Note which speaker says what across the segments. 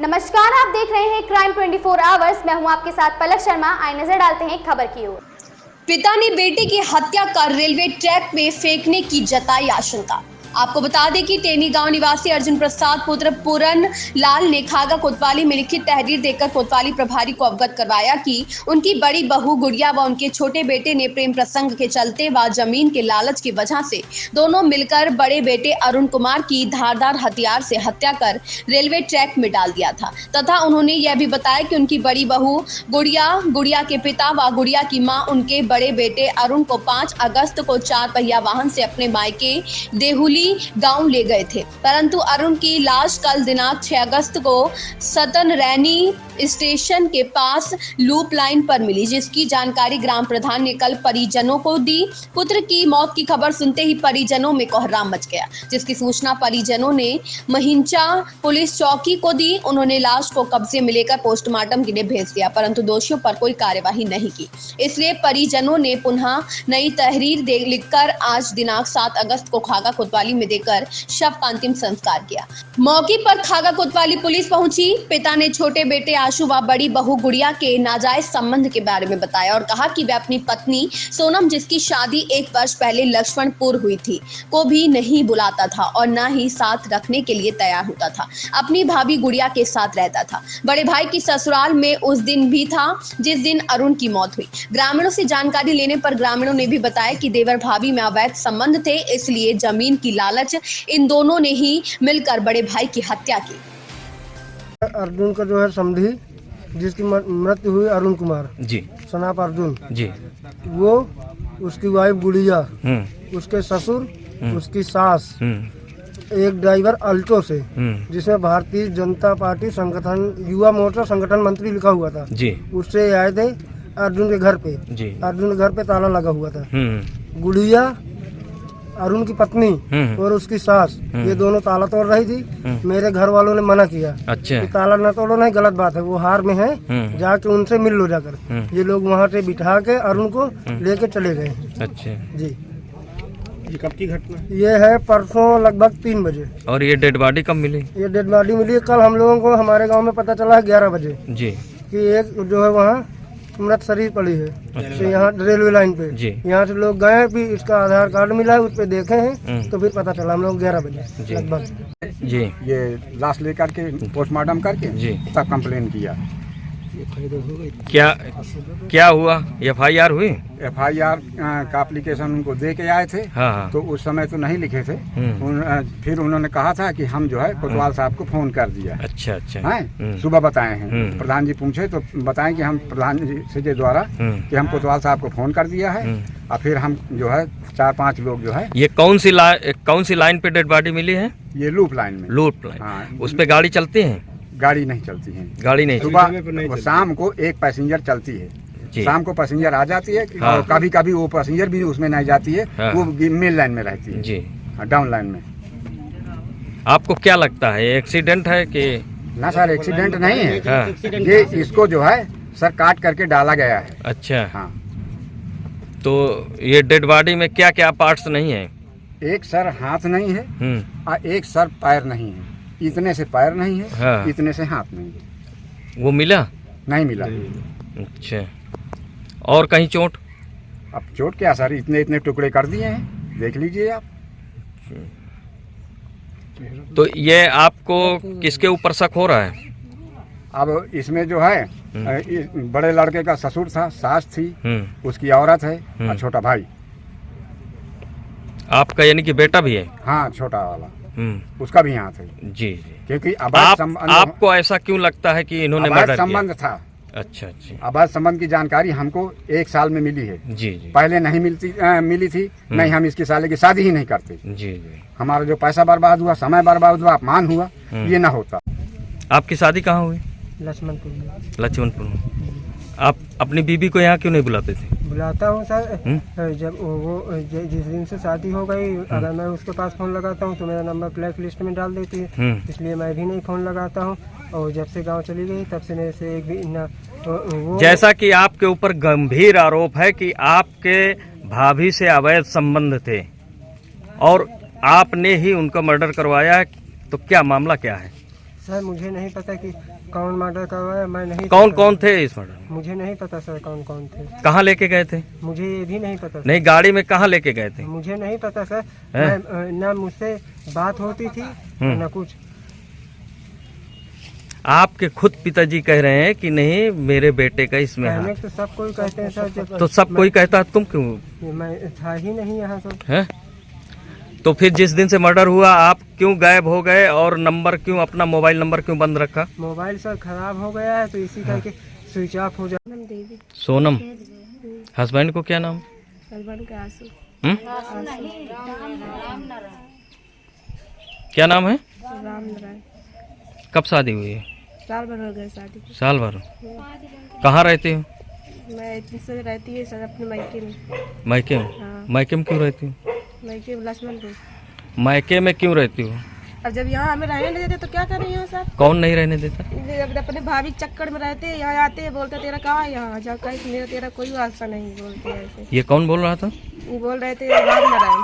Speaker 1: नमस्कार, आप देख रहे हैं क्राइम 24 आवर्स। मैं हूं आपके साथ पलक शर्मा। आइए नजर डालते हैं खबर की ओर। पिता ने बेटे की हत्या कर रेलवे ट्रैक में फेंकने की जताई आशंका। आपको बता दें कि टेनी गांव निवासी अर्जुन प्रसाद पुत्र पूरन लाल ने खागा कोतवाली में लिखित तहरीर देकर कोतवाली प्रभारी को अवगत करवाया कि उनकी बड़ी बहू गुड़िया व उनके छोटे बेटे ने प्रेम प्रसंग के चलते व जमीन के लालच की वजह से दोनों मिलकर बड़े बेटे अरुण कुमार की धारदार हथियार से हत्या कर रेलवे ट्रैक में डाल दिया था तथा उन्होंने यह भी बताया कि उनकी बड़ी बहू गुड़िया के पिता व गुड़िया की मां उनके बड़े बेटे अरुण को 5 अगस्त को 4 पहिया वाहन से अपने मायके देहुली गांव ले गए थे, परंतु अरुण की लाश कल दिनांक 6 अगस्त को सतन रैनी स्टेशन के पास लूप लाइन पर मिली, जिसकी जानकारी ग्राम प्रधान ने कल परिजनों को दी। पुत्र की मौत की खबर सुनते ही परिजनों में कोहराम मच गया, जिसकी सूचना परिजनों ने महिंचा पुलिस चौकी को दी। उन्होंने लाश को कब्जे में लेकर पोस्टमार्टम के लिए भेज दिया, परंतु दोषियों पर कोई कार्यवाही नहीं की। इसलिए परिजनों ने पुनः नई तहरीर लिखकर आज दिनांक 7 अगस्त को खागा कोतवाली में देकर शव का अंतिम संस्कार किया। मौके पर खागा कोतवाली पुलिस पहुंची। पिता ने छोटे बेटे आशु व बड़ी बहू गुड़िया के नाजायज संबंध के बारे में बताया और कहा कि वह अपनी पत्नी सोनम, जिसकी शादी 1 वर्ष पहले लक्ष्मणपुर हुई थी, को भी नहीं बुलाता था और न ही साथ रखने के लिए तैयार होता था। अपनी भाभी गुड़िया के साथ रहता था। बड़े भाई की ससुराल में उस दिन भी था जिस दिन अरुण की मौत हुई। ग्रामीणों से जानकारी लेने पर ग्रामीणों ने भी बताया कि देवर भाभी में अवैध संबंध थे, इसलिए जमीन की लालच इन दोनों ने ही मिलकर बड़े भाई की हत्या की।
Speaker 2: अर्जुन का जो है समधी, जिसकी मृत्यु हुई अरुण कुमार
Speaker 3: जी,
Speaker 2: सनाप अर्जुन
Speaker 3: जी,
Speaker 2: वो, उसकी वाइफ गुड़िया, उसके ससुर, उसकी सास, एक ड्राइवर अल्टो से, जिसमें भारतीय जनता पार्टी संगठन युवा मोर्चा संगठन मंत्री लिखा हुआ था
Speaker 3: जी,
Speaker 2: उससे आए थे अर्जुन के घर पे
Speaker 3: जी।
Speaker 2: अर्जुन के घर पे ताला लगा हुआ था। गुड़िया, अरुण की पत्नी और उसकी सास, ये दोनों ताला तोड़ रही थी। मेरे घर वालों ने मना किया।
Speaker 3: अच्छा।
Speaker 2: कि ताला न तोड़ो, नहीं, गलत बात है, वो हार में है, जाके उनसे मिल लो जाकर। ये लोग वहाँ से बिठा के अरुण को लेके चले गए।
Speaker 3: अच्छा
Speaker 2: जी।
Speaker 4: ये कब की घटना?
Speaker 2: ये है परसों लगभग 3 बजे।
Speaker 3: और ये डेड बॉडी कब मिली?
Speaker 2: ये डेड बॉडी मिली कल हम लोगों को हमारे गाँव में पता चला है 11 बजे
Speaker 3: जी,
Speaker 2: कि एक जो है वहाँ मृत शरीर पड़ी है। अच्छा। यहाँ रेलवे लाइन पे यहाँ से लोग गए, भी इसका आधार कार्ड मिला है, उस पे देखे हैं, तो फिर पता चला हम लोग 11 बजे लगभग
Speaker 3: जी।
Speaker 4: ये लाश लेकर के पोस्टमार्टम करके
Speaker 3: जी
Speaker 4: तब कंप्लेन किया।
Speaker 3: क्या हुआ? FIR हुई?
Speaker 4: FIR का एप्लीकेशन उनको दे के आए थे।
Speaker 3: हाँ।
Speaker 4: तो उस समय तो नहीं लिखे थे। फिर उन्होंने कहा था कि हम जो है कोतवाल साहब को फोन कर दिया।
Speaker 3: अच्छा अच्छा।
Speaker 4: हैं, सुबह बताए हैं। प्रधान जी पूछे तो बताएं कि हम प्रधान जी से के द्वारा कि हम कोतवाल साहब को फोन कर दिया है। और फिर हम जो है 4-5 लोग जो है।
Speaker 3: ये कौन सी लाइन पे डेड बॉडी मिली है?
Speaker 4: ये लूप लाइन में।
Speaker 3: Loop line.
Speaker 4: हाँ।
Speaker 3: उस पे गाड़ी चलती है?
Speaker 4: गाड़ी नहीं चलती है।
Speaker 3: गाड़ी नहीं
Speaker 4: सुबह शाम को एक पैसेंजर चलती है। शाम को पैसेंजर आ जाती है।
Speaker 3: हाँ।
Speaker 4: और कभी कभी वो पैसेंजर भी उसमें नहीं जाती है।
Speaker 3: हाँ।
Speaker 4: वो मेन लाइन में रहती है
Speaker 3: जी,
Speaker 4: डाउन लाइन में।
Speaker 3: आपको क्या लगता है, एक्सीडेंट है कि?
Speaker 4: ना सर, एक्सीडेंट नहीं है।
Speaker 3: हाँ।
Speaker 4: ये इसको जो है सर काट करके डाला गया है।
Speaker 3: अच्छा।
Speaker 4: हाँ।
Speaker 3: तो ये डेड बॉडी में क्या क्या पार्ट्स नहीं है?
Speaker 4: एक सर हाथ नहीं है और एक सर पैर नहीं है। इतने से पैर नहीं है।
Speaker 3: हाँ।
Speaker 4: इतने से हाथ नहीं है।
Speaker 3: वो मिला?
Speaker 4: नहीं मिला।
Speaker 3: अच्छा। और कहीं चोट?
Speaker 4: अब चोट क्या सर, इतने इतने टुकड़े कर दिए हैं, देख लीजिए आप।
Speaker 3: तो ये आपको किसके ऊपर शक हो रहा है?
Speaker 4: अब इसमें जो है बड़े लड़के का ससुर था, सास थी, उसकी औरत है और छोटा भाई।
Speaker 3: आपका यानी कि बेटा भी है?
Speaker 4: हाँ, छोटा वाला, उसका भी हाथ है।
Speaker 3: जी जी।
Speaker 4: क्योंकि
Speaker 3: आपको ऐसा क्यों लगता है कि इन्होंने मर्डर किया?
Speaker 4: संबंध था।
Speaker 3: अच्छा अच्छा।
Speaker 4: अवैध संबंध की जानकारी हमको 1 साल में मिली है।
Speaker 3: जी जी।
Speaker 4: पहले नहीं मिली थी। नहीं, हम इसकी साले की शादी ही नहीं करते।
Speaker 3: जी जी।
Speaker 4: हमारा जो पैसा बर्बाद हुआ, समय बर्बाद हुआ, अपमान हुआ, ये ना होता।
Speaker 3: आपकी शादी कहाँ हुई?
Speaker 2: लक्ष्मणपुर में।
Speaker 3: आप अपनी बीबी को यहाँ क्यों नहीं बुलाते थे?
Speaker 2: बुलाता हूँ सर। जब वो जिस दिन से शादी हो गई, अगर मैं उसके पास फोन लगाता हूँ तो मेरा नंबर ब्लैक लिस्ट में डाल देती है, इसलिए मैं भी नहीं फोन लगाता हूँ। और जब से गांव चली गई तब से मेरे से एक भी
Speaker 3: जैसा कि आपके ऊपर गंभीर आरोप है कि आपके भाभी से अवैध संबंध थे और आपने ही उनका मर्डर करवाया है, तो क्या मामला क्या है?
Speaker 2: सर मुझे नहीं पता कि कौन मर्डर करवाया मैं नहीं
Speaker 3: कौन
Speaker 2: पता।
Speaker 3: कौन थे इस मर्डर में?
Speaker 2: मुझे नहीं पता सर कौन कौन थे,
Speaker 3: कहाँ लेके गए थे?
Speaker 2: मुझे ये भी नहीं पता सर।
Speaker 3: नहीं, गाड़ी में कहाँ लेके गए थे?
Speaker 2: मुझे नहीं पता सर,
Speaker 3: हैं?
Speaker 2: मैं ना मुझसे बात होती थी ना कुछ।
Speaker 3: आपके खुद पिताजी कह रहे हैं कि नहीं मेरे बेटे का इसमें
Speaker 2: कहने
Speaker 3: हाथ।
Speaker 2: तो सब कोई कहते हैं सर, जब
Speaker 3: तो सब कोई कहता है, तुम क्यों
Speaker 2: मैं था ही नहीं यहाँ सर।
Speaker 3: है? तो फिर जिस दिन से मर्डर हुआ आप क्यों गायब हो गए और नंबर क्यों, अपना मोबाइल नंबर क्यों बंद रखा?
Speaker 2: मोबाइल सर खराब हो गया है तो इसी करके स्विच ऑफ हो जाए।
Speaker 3: सोनम, हस्बैंड को क्या नाम? हम्म? क्या नाम है? कब शादी हुई है?
Speaker 5: साल भर हो गए शादी को।
Speaker 3: साल भर। कहाँ रहते हो?
Speaker 5: मैं इतनी से रहती है सर अपने मायके में।
Speaker 3: मायके में?
Speaker 5: हाँ।
Speaker 3: मायके में क्यों रहती हो?
Speaker 5: मायके में लक्ष्मणपुर।
Speaker 3: मायके में क्यों रहती हो?
Speaker 5: अब जब यहाँ हमें रहने नहीं देते तो क्या करें यहाँ सर?
Speaker 3: कौन नहीं रहने देता?
Speaker 5: जब अपने भाभी चक्कर में रहते हैं, यहाँ आते हैं, बोलते तेरा कहाँ है यहाँ, जब कहीं मेरा तेरा कोई वास्ता नहीं, बोलते हैं ऐसे।
Speaker 3: ये कौन बोल रहा था?
Speaker 5: वो बोल रहे थे राम नारायण।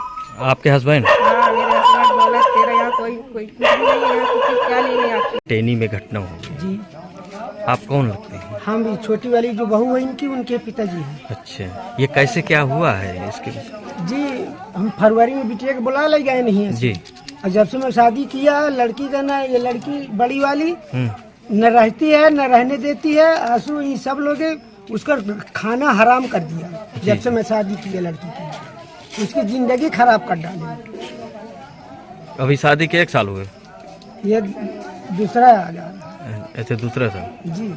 Speaker 3: आपके हस्बैंड?
Speaker 5: हाँ मेरे हस्बैंड बोला तेरा यहाँ कोई कोई कुछ भी नहीं है, यहाँ कुछ क्या लेने आती।
Speaker 3: टेनी में घटना हो गई।
Speaker 2: जी
Speaker 3: आप कौन लगते हैं?
Speaker 2: हम भी छोटी वाली जो बहू है इनकी, उनके पिताजी हैं।
Speaker 3: अच्छा, ये कैसे क्या हुआ है इसके?
Speaker 2: जी हम फरवरी में बिटिया के बुला ले गए नहीं है
Speaker 3: जी।
Speaker 2: और जब से मैं शादी किया लड़की का ना, ये लड़की बड़ी वाली
Speaker 3: हम्म।
Speaker 2: न रहती है न रहने देती है, आंसू ये सब लोग उसका खाना हराम कर दिया। जब से मैं शादी किया लड़की की, उसकी जिंदगी खराब कर डाली।
Speaker 3: अभी शादी के 1 साल हुए?
Speaker 2: ये दूसरा आ जा रहा
Speaker 3: अच्छा, दूसरा साल।
Speaker 2: जी।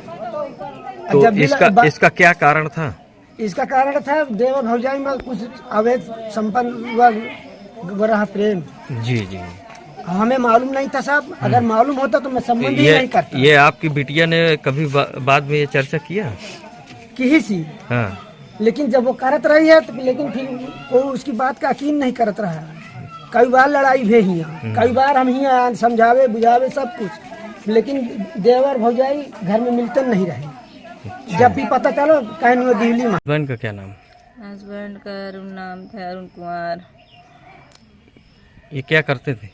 Speaker 3: तो
Speaker 2: जब भी
Speaker 3: इसका क्या कारण था?
Speaker 2: इसका कारण था देवर भौजाई में कुछ अवैध संपन्न हुआ रहा प्रेम।
Speaker 3: जी जी।
Speaker 2: हमें मालूम नहीं था साहब, अगर मालूम होता तो मैं संबंध ही नहीं करता।
Speaker 3: ये आपकी बिटिया ने कभी बाद में ये चर्चा किया?
Speaker 2: किसी सी,
Speaker 3: हाँ।
Speaker 2: लेकिन जब वो करत रही है तो लेकिन फिर वो उसकी बात का यकीन नहीं करत रहा है। कई बार लड़ाई भी ही है, कई बार हम ही समझावे बुझावे सब कुछ, लेकिन देवर भौजाई घर में मिलते नहीं रहे। जब भी पता चलो कहीं वो दिल्ली में।
Speaker 3: हस्बैंड का क्या नाम?
Speaker 5: हस्बैंड का अरुण नाम था, अरुण कुमार।
Speaker 3: ये क्या करते थे?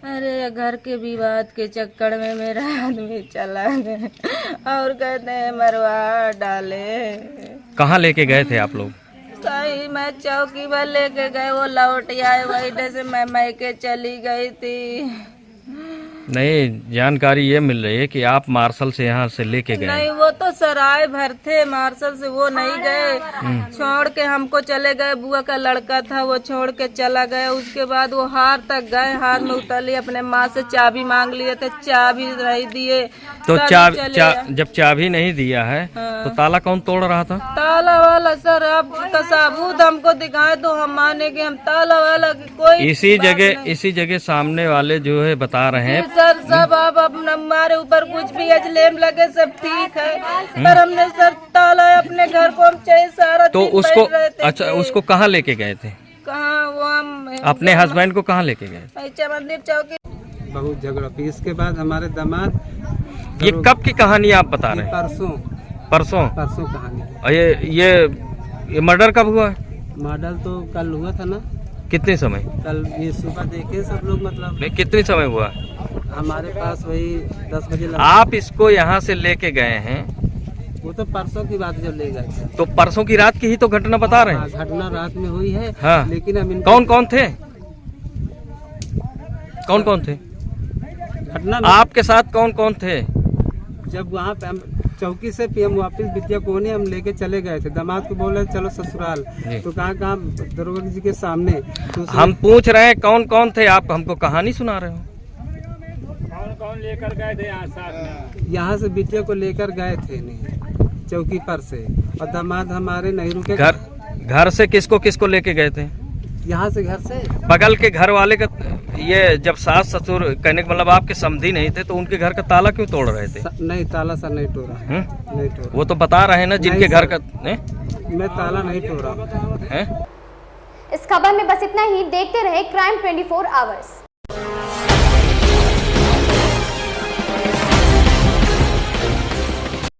Speaker 5: अरे घर के विवाद के चक्कर में मेरा आदमी चला गया और कहते हैं मरवा डाले।
Speaker 3: कहाँ लेके गए थे आप लोग?
Speaker 5: सही मैं चौकी पर लेके गए, वो लौट आए, वही से मैं मैके चली गई थी।
Speaker 3: नहीं, जानकारी ये मिल रही है कि आप मार्शल से यहाँ से लेके गए।
Speaker 5: नहीं वो तो सराय भर थे, मार्शल से वो नहीं गए, छोड़ के हमको चले गए। बुआ का लड़का था वो छोड़ के चला गया। उसके बाद वो हार तक गए, हार में उतर लिए, अपने माँ से चाबी मांग लिए थे, चाबी नहीं दिए
Speaker 3: तो
Speaker 5: तभी
Speaker 3: जब चाबी नहीं दिया है
Speaker 5: हाँ।
Speaker 3: तो ताला कौन तोड़ रहा था?
Speaker 5: ताला वाला सर, आप का सबूत हमको दिखाए तो हम माने कि हम ताला वाला की कोई
Speaker 3: इसी जगह सामने वाले जो है बता रहे हैं।
Speaker 5: सर सब आप अपना हमारे ऊपर कुछ भी अजलेम लगे सब ठीक है, पर हमने सर ताला अपने घर को हम चाहिए सारा
Speaker 3: तो
Speaker 5: दिन
Speaker 3: उसको
Speaker 5: बैठ रहते
Speaker 3: अच्छा
Speaker 5: थे।
Speaker 3: उसको कहाँ लेके गए थे?
Speaker 5: कहाँ वो हम
Speaker 3: अपने हस्बैंड को कहाँ लेके गए?
Speaker 5: ऐचा मंदिर चौकी।
Speaker 6: बहुत झगड़ा, फिर इसके बाद हमारे दामाद
Speaker 3: ये कब की कहानी आप बता रहे हैं?
Speaker 6: परसों
Speaker 3: परसों
Speaker 6: कहानी।
Speaker 3: और ये मर्डर कब हुआ?
Speaker 6: मॉडल तो कल हुआ था ना,
Speaker 3: कितने समय?
Speaker 6: कल ये सुबह देखे सब लोग, मतलब
Speaker 3: नहीं, कितने समय हुआ?
Speaker 6: हमारे पास वही 10 बजे लगा।
Speaker 3: आप इसको यहाँ से लेके गए हैं
Speaker 6: वो तो परसों की बात जब ले गए थे।
Speaker 3: तो परसों की रात की ही तो घटना बता रहे
Speaker 6: हाँ,
Speaker 3: हैं।
Speaker 6: घटना रात में हुई है।
Speaker 3: हाँ।
Speaker 6: लेकिन अब इनका
Speaker 3: कौन कौन थे? कौन कौन थे
Speaker 6: घटना में
Speaker 3: आपके साथ? कौन कौन थे?
Speaker 6: जब वहाँ पे हम चौकी से पीएम वापिस विद्या कोनी हम लेके चले गए थे, दामाद को बोले चलो ससुराल,
Speaker 3: जी।
Speaker 6: तो कहाँ दरोगा जी के सामने। तो उसने-
Speaker 3: हम पूछ रहे हैं कौन कौन थे, आप हमको कहानी सुना रहे हो।
Speaker 6: यहाँ से बिटिया को लेकर गए थे नहीं चौकी पर से, और दामाद हमारे नहीं रुके।
Speaker 3: घर से किसको किसको लेके गए थे?
Speaker 6: यहाँ से घर से
Speaker 3: बगल के घर वाले का ये जब सास ससुर कहने का मतलब आपके समधी नहीं थे तो उनके घर का ताला क्यों तोड़ रहे थे?
Speaker 6: नहीं ताला सर नहीं तोड़ा, नहीं तोड़ा।
Speaker 3: वो तो बता रहे हैं ना जिनके
Speaker 6: नहीं
Speaker 3: घर
Speaker 6: सर।
Speaker 3: का
Speaker 6: मैं ताला नहीं तोड़ा।
Speaker 3: हैं?
Speaker 1: इस खबर में बस इतना ही। देखते रहे क्राइम 24 आवर्स।